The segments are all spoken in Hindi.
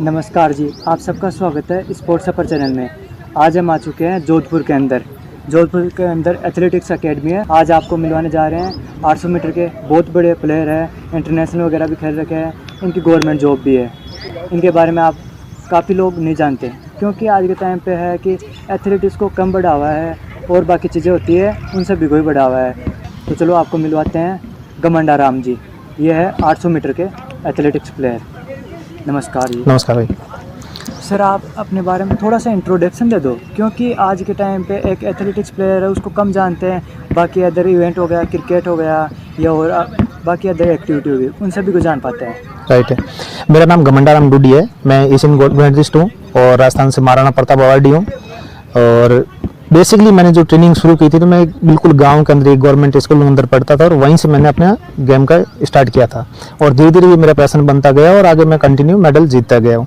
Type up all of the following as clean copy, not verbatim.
नमस्कार जी, आप सबका स्वागत है स्पोर्ट्स सफर चैनल में। आज हम आ चुके हैं जोधपुर के अंदर। जोधपुर के अंदर एथलेटिक्स अकेडमी है। आज आपको मिलवाने जा रहे हैं 800 मीटर के बहुत बड़े प्लेयर हैं, इंटरनेशनल वगैरह भी खेल रखे हैं, इनकी गवर्नमेंट जॉब भी है। इनके बारे में आप काफ़ी लोग नहीं जानते क्योंकि आज के टाइम पे है कि एथलेटिक्स को कम बढ़ावा है और बाकी चीज़ें होती है उनसे भी कोई बढ़ावा है। तो चलो आपको मिलवाते हैं गमंडा राम जी। ये है 800 मीटर के एथलेटिक्स प्लेयर। नमस्कार जी। नमस्कार भाई। सर आप अपने बारे में थोड़ा सा इंट्रोडक्शन दे दो क्योंकि आज के टाइम पे एक एथलेटिक्स प्लेयर है उसको कम जानते हैं, बाकी अदर इवेंट हो गया, क्रिकेट हो गया या और बाकी अदर एक्टिविटी हो गई, उन सभी को जान पाते हैं। राइट है। मेरा नाम गमंडा राम डूडी है। मैं एशियन गोल्ड मेडलिस्ट हूँ और राजस्थान से महाराणा प्रताप अवार्डी हूँ। और बेसिकली मैंने जो ट्रेनिंग शुरू की थी तो मैं बिल्कुल गांव के अंदर एक गवर्नमेंट स्कूल में अंदर पढ़ता था और वहीं से मैंने अपना गेम का स्टार्ट किया था और धीरे धीरे ये मेरा पैशन बनता गया और आगे मैं कंटिन्यू मेडल जीतता गया हूँ।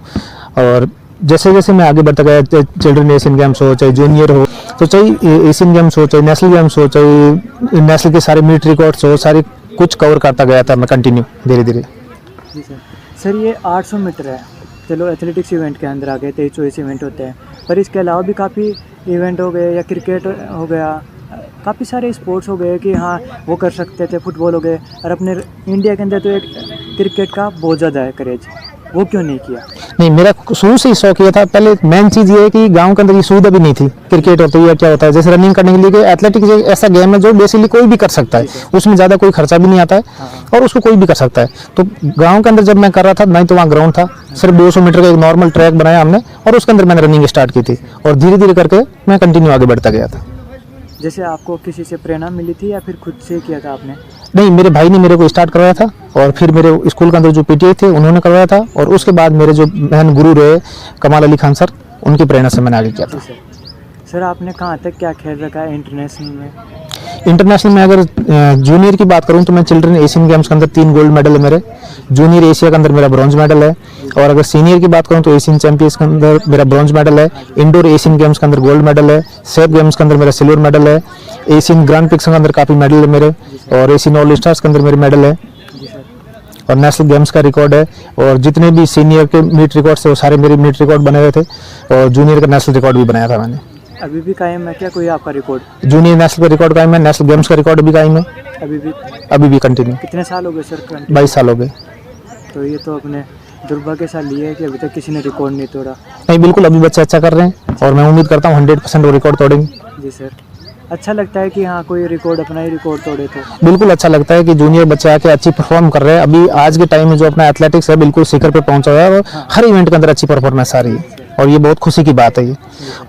और जैसे जैसे मैं आगे बढ़ता गया, चिल्ड्रन एशियन गेम्स हो, चाहे जूनियर हो, तो चाहे एशियन गेम्स हो, चाहे नेशनल गेम्स हो, चाहे नेशनल के सारे मिलिट्री रिकॉर्ड्स हो, सारे कुछ कवर करता गया था मैं कंटिन्यू धीरे धीरे। जी सर। सर ये 800 मीटर है, चलो एथलेटिक्स इवेंट के अंदर आ गए, 23-24 इवेंट होते हैं, पर इसके अलावा भी काफ़ी इवेंट हो गए या क्रिकेट हो गया, काफ़ी सारे स्पोर्ट्स हो गए कि हाँ वो कर सकते थे, फुटबॉल हो गए। और अपने इंडिया के अंदर तो एक क्रिकेट का बहुत ज़्यादा है क्रेज, वो क्यों नहीं किया? नहीं, मेरा शुरू से ही शौक ये था। पहले मेन चीज़ ये है कि गांव के अंदर ये सुविधा भी नहीं थी। क्रिकेट होता है या क्या होता है, जैसे रनिंग करने के लिए एथलेटिक्स एक ऐसा गेम है जो बेसिकली कोई भी कर सकता है, उसमें ज़्यादा कोई खर्चा भी नहीं आता है और उसको कोई भी कर सकता है। तो गाँव के अंदर जब मैं कर रहा था नहीं तो वहाँ ग्राउंड था, सिर्फ 200 मीटर का एक नॉर्मल ट्रैक बनाया हमने और उसके अंदर मैंने रनिंग स्टार्ट की थी और धीरे धीरे करके मैं कंटिन्यू आगे बढ़ता गया था। जैसे आपको किसी से प्रेरणा मिली थी या फिर खुद से किया था आपने? नहीं, मेरे भाई ने मेरे को स्टार्ट करवाया था और फिर मेरे स्कूल के अंदर जो पीटीआई थे उन्होंने करवाया था और उसके बाद मेरे जो बहन गुरु रहे कमाल अली खान सर, उनकी प्रेरणा से मैंने आगे किया था। सर आपने कहाँ तक क्या खेल रखा है इंटरनेशनल में? इंटरनेशनल में अगर जूनियर की बात करूं तो मैं चिल्ड्रन एशियन गेम्स के अंदर 3 गोल्ड मेडल है मेरे, जूनियर एशिया के अंदर मेरा ब्रॉन्ज मेडल है और अगर सीनियर की बात करूं तो एशियन चैंपियंस के अंदर मेरा ब्रॉन्ज मेडल है, इंडोर एशियन गेम्स के अंदर गोल्ड मेडल है, सेफ गेम्स के अंदर मेरा सिल्वर मेडल है, एशियन ग्रैंड प्रिक्स के अंदर काफ़ी मेडल है मेरे और एशियन ऑल स्टार्स के अंदर मेरे मेडल है और नेशनल गेम्स का रिकॉर्ड है। और जितने भी सीनियर के मीट रिकॉर्ड थे वो सारे मेरे मीट रिकॉर्ड बने हुए थे और जूनियर का नेशनल रिकॉर्ड भी बनाया था मैंने। अभी भी कायम है क्या कोई आपका रिकॉर्ड? जूनियर नेशनल का रिकॉर्ड कायम है, नेशनल गेम्स का रिकॉर्ड भी कायम है, अभी भी कंटिन्यू। कितने साल हो गए सर? 22 साल हो गए। तो ये तो अपने दुर्भाग्य साल लिए है कि अभी तक किसी ने रिकॉर्ड नहीं तोड़ा। नहीं, बिल्कुल अभी बच्चे अच्छा कर रहे हैं और मैं उम्मीद करता हूँ 100% वो रिकॉर्ड तोड़ेंगे। जी सर। अच्छा लगता है कि हाँ कोई रिकॉर्ड अपना ही रिकॉर्ड तोड़े तो बिल्कुल अच्छा लगता है कि जूनियर बच्चे आके अच्छी परफॉर्म कर रहे हैं। अभी आज के टाइम में जो अपना एथलेटिक्स है बिल्कुल शिखर पे पहुंचा हुआ है और हर इवेंट के अंदर अच्छी परफॉर्मेंस आ रही है और ये बहुत खुशी की बात है ये।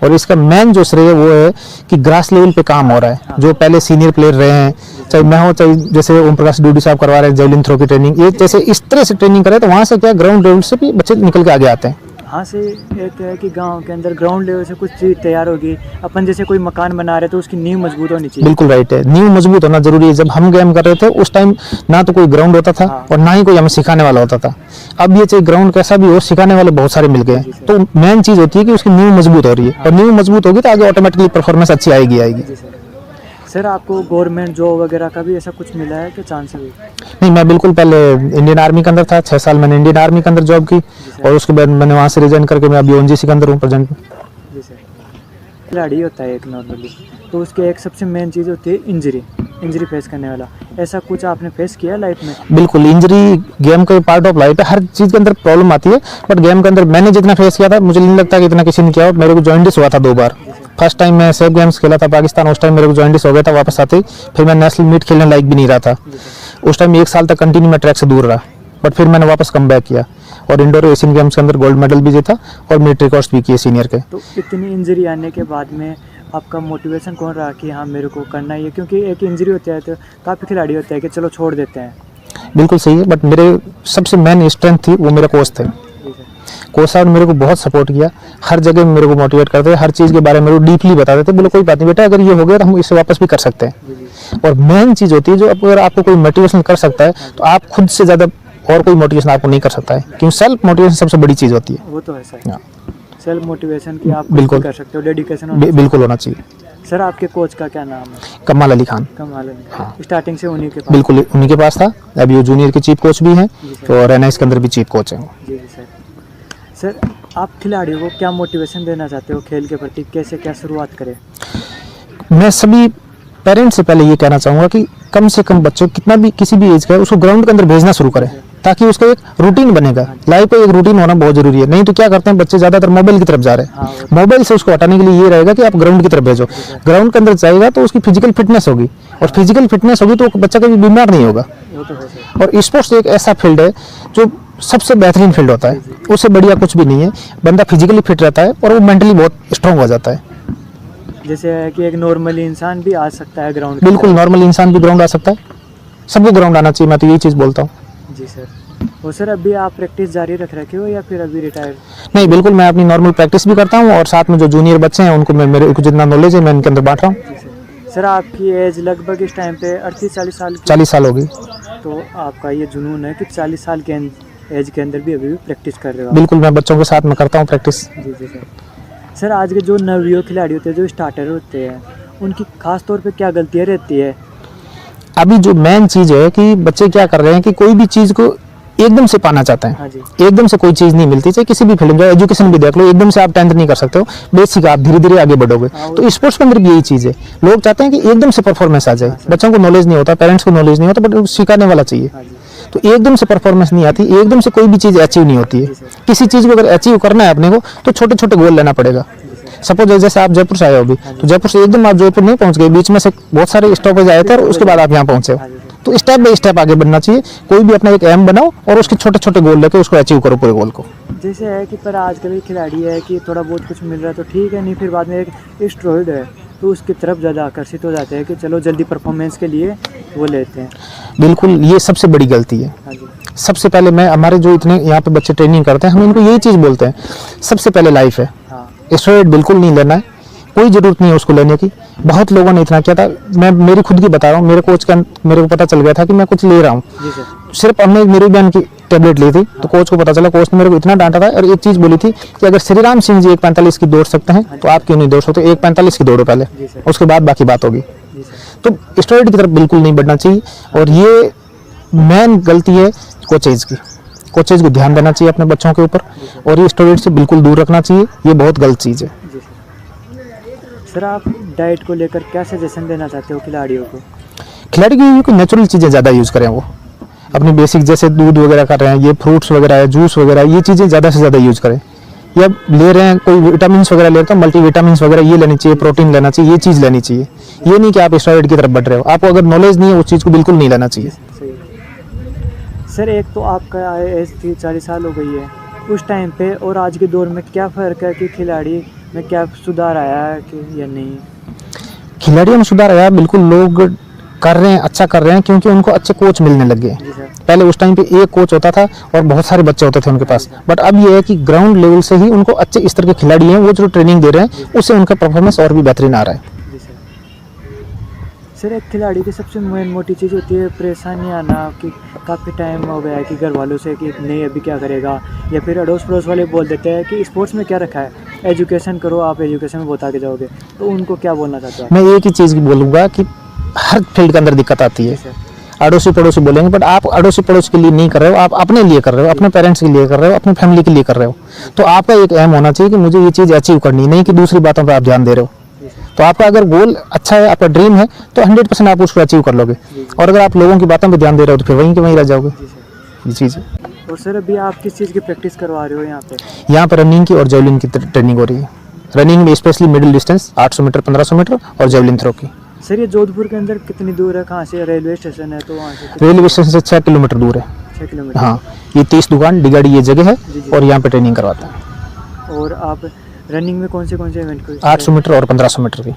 और इसका मेन जो श्रेय है वो है कि ग्रास लेवल पे काम हो रहा है। जो पहले सीनियर प्लेयर रहे हैं, चाहे मैं हो चाहे जैसे ओम प्रकाश डूडी साहब करवा रहे हैं जेवलिन थ्रो की ट्रेनिंग, ये जैसे इस तरह से ट्रेनिंग करे तो वहाँ से क्या ग्राउंड लेवल से भी बच्चे निकल के आगे आते हैं। हाँ से एक है कि गांव के अंदर ग्राउंड लेवल से कुछ चीज़ तैयार होगी। अपन जैसे कोई मकान बना रहे तो उसकी नींव मजबूत होनी चाहिए। बिल्कुल राइट है, नींव मजबूत होना जरूरी है। जब हम गेम कर रहे थे उस टाइम ना तो कोई ग्राउंड होता था और ना ही कोई हमें सिखाने वाला होता था। अब ये चाहे ग्राउंड कैसा भी हो, सिखाने वाले बहुत सारे मिल गए। तो मेन चीज होती है कि उसकी नींव मजबूत हो रही है और नींव मजबूत होगी तो आगे ऑटोमेटिकली परफॉर्मेंस अच्छी आएगी। सर आपको गवर्नमेंट जॉब वगैरह का भी ऐसा कुछ मिला है कि चांस अभी? नहीं, मैं बिल्कुल पहले इंडियन आर्मी के अंदर था, 6 साल मैंने इंडियन आर्मी के अंदर जॉब की और उसके बाद मैंने वहाँ से रिजाइन करके मैं अभी ओएनजीसी के अंदर हूँ प्रेजेंट। जी सर। खिलाड़ी होता है एक नॉर्मली, तो उसके एक सबसे मेन चीज़ होती है इंजरी फेस करने वाला। ऐसा कुछ आपने फेस किया लाइफ में? बिल्कुल, इंजरी गेम का पार्ट ऑफ लाइफ है, हर चीज़ के अंदर प्रॉब्लम आती है बट गेम के अंदर मैंने जितना फेस किया था मुझे नहीं लगता कि इतना किसी ने किया हो। मेरे को जॉइंटिस हुआ था 2 बार। फर्स्ट टाइम मैं सेफ गेम्स खेला था पाकिस्तान, उस टाइम मेरे को जॉइंटिस हो गया था वापस आते ही, फिर मैं नेशनल मीट खेलने लायक भी नहीं रहा था। उस टाइम 1 साल तक कंटिन्यू मैं ट्रैक से दूर रहा बट फिर मैंने वापस कम बैक किया और इंडोर एशियन गेम्स के अंदर गोल्ड मेडल भी जीता और मिलिट्री रिकॉर्ड्स भी किए सीनियर के। तो इतनी इंजरी आने के बाद में आपका मोटिवेशन कौन रहा कि हाँ मेरे को करना ही है? क्योंकि एक इंजरी होती है तो काफ़ी खिलाड़ी होते हैं कि चलो छोड़ देते हैं। बिल्कुल सही है, बट मेरे सबसे मेन स्ट्रेंथ थी वो मेरे कोच थे। कोच साहब ने मेरे को बहुत सपोर्ट किया, हर जगह मेरे को मोटिवेट करते थे, हर चीज़ के बारे में मेरे को डीपली बताते थे। बोलो कोई बात नहीं बेटा, अगर ये हो गया तो हम इससे वापस भी कर सकते हैं। और मेन चीज़ होती है जो अगर आपको कोई मोटिवेशन कर सकता है तो आप खुद से ज़्यादा और कोई मोटिवेशन आपको नहीं कर सकता है, क्योंकि सेल्फ मोटिवेशन सबसे बड़ी चीज़ होती है। वो तो है सर, सेल्फ मोटिवेशन की आप बिल्कुल कर सकते हो, डेडिकेशन बिल्कुल होना चाहिए। सर आपके कोच का क्या नाम है? कमाल अली खान। कमाल अली। हाँ। स्टार्टिंग से उन्हीं के पास? बिल्कुल उन्हीं के पास था। अभी वो जूनियर के चीफ कोच भी हैं और एनआईएस के अंदर भी चीफ कोच हैं। जी सर। सर आप खिलाड़ियों को क्या मोटिवेशन देना चाहते हो खेल के प्रति, कैसे क्या शुरुआत करें? मैं सभी पेरेंट्स से पहले ये कहना चाहूँगा कि कम से कम बच्चों कितना भी किसी भी एज का है उसको ग्राउंड के अंदर भेजना शुरू करें, ताकि उसका एक रूटीन बनेगा। लाइफ पे एक रूटीन होना बहुत जरूरी है। नहीं तो क्या करते हैं बच्चे ज़्यादातर मोबाइल की तरफ जा रहे हैं। मोबाइल से उसको हटाने के लिए ये रहेगा कि आप ग्राउंड की तरफ भेजो। ग्राउंड के अंदर जाएगा तो उसकी फिजिकल फिटनेस होगी, और फिजिकल फिटनेस होगी तो बच्चा कभी बीमार नहीं होगा। वो तो है सर। और स्पोर्ट्स एक ऐसा फील्ड है जो सबसे बेहतरीन फील्ड होता है, उससे बढ़िया कुछ भी नहीं है। बंदा फिजिकली फिट रहता है और वो मेंटली बहुत स्ट्रांग हो जाता है। जैसे है कि एक नॉर्मल इंसान भी आ सकता है ग्राउंड? बिल्कुल, नॉर्मल इंसान भी ग्राउंड आ सकता है, सबको ग्राउंड आना चाहिए, मैं तो यही चीज़ बोलता हूँ। जी सर। और सर अभी आप प्रैक्टिस जारी रख रखे हो या फिर अभी रिटायर? नहीं, बिल्कुल, मैं अपनी नॉर्मल प्रैक्टिस भी करता हूँ और साथ में जो जूनियर बच्चे हैं उनको मैं मेरे को जितना नॉलेज है मैं इनके अंदर बांट रहा हूँ। जी सर। आपकी एज लगभग इस टाइम पे 38-40 साल की? 40 साल हो गई। तो आपका ये जुनून है कि 40 साल के एज के अंदर भी अभी भी प्रैक्टिस कर रहे हो आप? बिल्कुल, मैं बच्चों के साथ में करता हूँ प्रैक्टिस। जी जी सर। सर आज के जो नवयुवक खिलाड़ी होते हैं, जो स्टार्टर होते हैं, उनकी खास तौर पे क्या गलतियाँ रहती है? अभी जो मेन चीज़ है कि बच्चे क्या कर रहे हैं कि कोई भी चीज़ को एकदम से पाना चाहते हैं। हाँ जी। एकदम से कोई चीज़ नहीं मिलती, चाहे किसी भी फील्ड में, एजुकेशन भी देख लो, एकदम से आप 10th नहीं कर सकते हो, बेसिक आप धीरे धीरे आगे बढ़ोगे। तो स्पोर्ट्स के अंदर भी यही चीज़ है, लोग चाहते हैं कि एकदम से परफॉर्मेंस आ जाए। बच्चों को नॉलेज नहीं होता, पेरेंट्स को नॉलेज नहीं होता, बट सिखाने वाला चाहिए। हाँ जी। तो एकदम से परफॉर्मेंस नहीं आती, एकदम से कोई भी चीज़ अचीव नहीं होती है। किसी चीज़ को अगर अचीव करना है अपने को तो छोटे छोटे गोल लेना पड़ेगा। सपोज जैसे आप जयपुर से आए हो अभी, तो जयपुर से एकदम आप जयपुर नहीं पहुंच गए, बीच में से बहुत सारे स्टॉपेज आए थे और उसके बाद आप यहाँ पहुंचे हो। तो स्टेप बाय स्टेप आगे बढ़ना चाहिए। कोई भी अपना एक एम बनाओ और उसके छोटे छोटे गोल लेके उसको अचीव करो, पूरे गोल को। जैसे है कि पर आजकल के खिलाड़ी है कि थोड़ा बहुत कुछ मिल रहा है तो ठीक है, नहीं फिर बाद में एक स्टेरॉइड है तो उसकी तरफ ज़्यादा आकर्षित हो जाते हैं कि चलो जल्दी परफॉर्मेंस के लिए वो लेते हैं। बिल्कुल, ये सबसे बड़ी गलती है। हाँ जी। सबसे पहले मैं हमारे जो इतने यहाँ पे बच्चे ट्रेनिंग करते हैं, हम इनको यही चीज़ बोलते हैं, सबसे पहले लाइफ है। हाँ स्टेरॉइड बिल्कुल नहीं लेना है, कोई ज़रूरत नहीं है उसको लेने की। बहुत लोगों ने इतना किया था, मैं मेरी खुद की बता रहा हूँ, मेरे कोच का मेरे को पता चल गया था कि मैं कुछ ले रहा हूँ। जी सर। सिर्फ हमने एक मेरी बहन की टेबलेट ली थी तो कोच को पता चला, कोच ने मेरे को इतना डांटा था और एक चीज़ बोली थी कि अगर श्री राम सिंह जी 1:45 की दौड़ सकते हैं तो आप क्यों नहीं दौड़ सकते, 1:45 की दौड़ो पहले, जी सर। उसके बाद बाकी बात होगी। जी सर। तो स्टेरॉइड की तरफ बिल्कुल नहीं बढ़ना चाहिए, और ये मेन गलती है कोचेज की। कोचेज को ध्यान देना चाहिए अपने बच्चों के ऊपर, और ये स्टेरॉइड से बिल्कुल दूर रखना चाहिए, ये बहुत गलत चीज़ है। जी सर। सर आप डाइट को लेकर क्या सजेशन देना चाहते हो खिलाड़ियों को? खिलाड़ी की नेचुरल चीज़ें ज़्यादा यूज़ करें, वो अपनी बेसिक जैसे दूध वगैरह कर रहे हैं, ये फ्रूट्स वगैरह है, जूस वगैरह, ये चीज़ें ज़्यादा से ज़्यादा यूज़ करें। या ले रहे हैं कोई विटामिन वगैरह ले रहे हैं, मल्टी विटामिन वगैरह ये लेनी चाहिए, प्रोटीन लेना चाहिए, ये चीज़ लेनी चाहिए। ये नहीं कि आप स्टेरॉइड की तरफ बढ़ रहे हो, आपको अगर नॉलेज नहीं है उस चीज़ को बिल्कुल नहीं लेना चाहिए। सही है। सर एक तो आपका एज थी 40 साल हो गई है, उस टाइम पे और आज के दौर में क्या फ़र्क है कि खिलाड़ी में क्या सुधार आया है कि या नहीं? खिलाड़ियों में सुधार आया, बिल्कुल लोग कर रहे हैं, अच्छा कर रहे हैं, क्योंकि उनको अच्छे कोच मिलने लग गए। जी सर। पहले उस टाइम पे एक कोच होता था और बहुत सारे बच्चे होते थे उनके पास, बट अब ये है कि ग्राउंड लेवल से ही उनको अच्छे स्तर के खिलाड़ी हैं, वो जो ट्रेनिंग दे रहे हैं उससे उनका परफॉर्मेंस और भी बेहतरीन आ रहा है। जी सर। सर एक खिलाड़ी की सबसे मेन मोटी चीज़ होती है परेशानी आना, कि काफ़ी टाइम हो गया है कि घर वालों से कि नहीं अभी क्या करेगा, या फिर अड़ोस पड़ोस वाले बोल देते हैं कि स्पोर्ट्स में क्या रखा है, एजुकेशन करो, आप एजुकेशन में बहुत आगे जाओगे, तो उनको क्या बोलना चाहते हो? मैं एक ही चीज़ बोलूँगा कि हर फील्ड के अंदर दिक्कत आती है। जी सर। अड़ोसी पड़ोसी बोलेंगे, बट आप अड़ोसी पड़ोस के लिए नहीं कर रहे हो, आप अपने लिए कर रहे हो, अपने पेरेंट्स के लिए कर रहे हो, अपनी फैमिली के लिए कर रहे हो। तो आपका एक एम होना चाहिए कि मुझे ये चीज़ अचीव करनी, नहीं कि दूसरी बातों पर आप ध्यान दे रहे हो। तो आपका अगर गोल अच्छा है, आपका ड्रीम है, तो 100% आप उसको अचीव कर लोगे। और अगर आप लोगों की बातों पर ध्यान दे रहे हो तो फिर वहीं के वहीं रह जाओगे। जी सर। ये चीज़ है। और सर अभी आप किस चीज़ की प्रैक्टिस करवा रहे हो यहाँ पे? यहाँ पर रनिंग की और जेवलिन की ट्रेनिंग हो रही है। रनिंग में specially middle distance 800 metre, 1500 metre और जेवलिन थ्रो की। सर ये जोधपुर के अंदर कितनी दूर है, कहाँ से रेलवे स्टेशन है तो वहाँ से? रेलवे स्टेशन से 6 किलोमीटर दूर है। 6 किलोमीटर। हाँ, ये 30 दुकान डिगाड़ी ये जगह है, जी, जी। और यहाँ पे ट्रेनिंग करवाता है। और आप रनिंग में कौन से इवेंट को? 800 मीटर और 1500 मीटर की।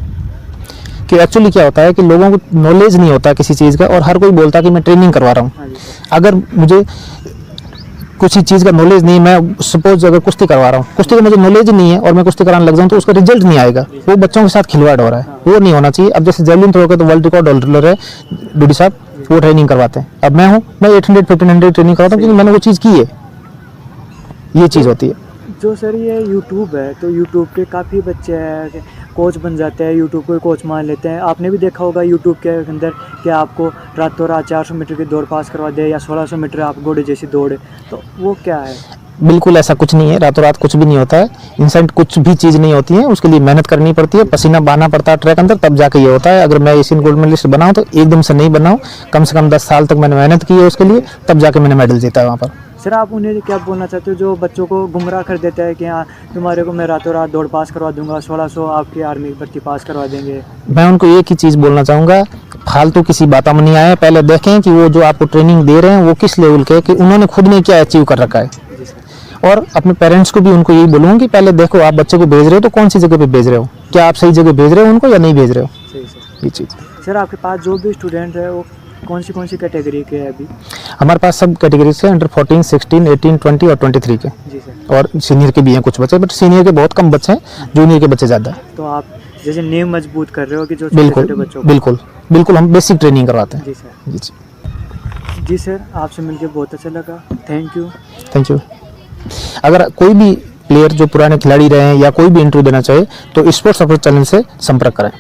कि एक्चुअली क्या होता है कि लोगों को नॉलेज नहीं होता किसी चीज़ का, और हर कोई बोलता है कि मैं ट्रेनिंग करवा रहा हूँ। हाँ जी सर। अगर मुझे किसी चीज़ का नॉलेज नहीं, मैं सपोज अगर कुश्ती करवा रहा हूँ, कुश्ती का मुझे नॉलेज नहीं है और मैं कुश्ती कराने लग जाऊँ तो उसका रिजल्ट नहीं आएगा, वो बच्चों के साथ खिलवाड़ हो रहा है, वो नहीं होना चाहिए। अब जैसे जेवलिन थ्रो के तो वर्ल्ड रिकॉर्ड होल्डर है डूडी साहब, वो ट्रेनिंग करवाते हैं। अब मैं 800 1500 ट्रेनिंग करवाता हूँ क्योंकि मैंने वो चीज़ की है। ये चीज़ होती है। जो सर ये यूट्यूब है, तो यूट्यूब के काफ़ी बच्चे हैं कि कोच बन जाते हैं, यूट्यूब को कोच मान लेते हैं। आपने भी देखा होगा यूट्यूब के अंदर कि आपको रातों रात 400 मीटर की दौड़ पास करवा दे या 1600 मीटर आप घोड़े जैसी दौड़, तो वो क्या है? बिल्कुल ऐसा कुछ नहीं है, रातों रात कुछ भी नहीं होता है। इंस्टेंट कुछ भी चीज़ नहीं होती है, उसके लिए मेहनत करनी पड़ती है, पसीना बहाना पड़ता है ट्रैक अंदर, तब जाके ये होता है। अगर मैं एशियन गोल्ड मेडलिस्ट बनाऊँ तो एकदम से नहीं बनाऊँ, कम से कम 10 साल तक मैंने मेहनत की है उसके लिए, तब जाके मैंने मेडल जीता है वहाँ पर। सर आप उन्हें क्या बोलना चाहते हो जो बच्चों को गुमराह कर देते हैं कि हाँ तुम्हारे को मैं रातों रात दौड़ पास करवा दूंगा, 1600 आपकी आर्मी भर्ती पास करवा देंगे? मैं उनको एक ही चीज़ बोलना चाहूँगा, फालतू किसी बातों में नहीं आए, पहले देखें कि वो जो आपको ट्रेनिंग दे रहे हैं वो किस लेवल के, कि उन्होंने खुद ने क्या अचीव कर रखा है। जी सर। और अपने पेरेंट्स को भी उनको यही बोलूँगा कि पहले देखो आप बच्चे को भेज रहे हो तो कौन सी जगह पे भेज रहे हो, क्या आप सही जगह भेज रहे हो उनको या नहीं भेज रहे हो, सही सर। ये चीज़। सर आपके पास जो भी स्टूडेंट है वो कौन सी कैटेगरी के है अभी? हमारे पास सब कैटेगरी से अंडर 14, 16, 18, 20 और 23 के, जी सर। और सीनियर के भी हैं कुछ बच्चे, बट सीनियर के बहुत कम बच्चे हैं, जूनियर के बच्चे ज़्यादा हैं। तो आप जैसे नींव मजबूत कर रहे हो कि जो छोटे बिल्कुल छोटे बच्चों को? बिल्कुल बिल्कुल, हम बेसिक ट्रेनिंग करवाते हैं। जी सर। जी जी, जी सर, आपसे मिलकर बहुत अच्छा लगा, थैंक यू। Thank you. अगर कोई भी प्लेयर जो पुराने खिलाड़ी रहे हैं या कोई भी इंटरव्यू देना चाहे तो स्पोर्ट्स अपर चैनल से संपर्क करें।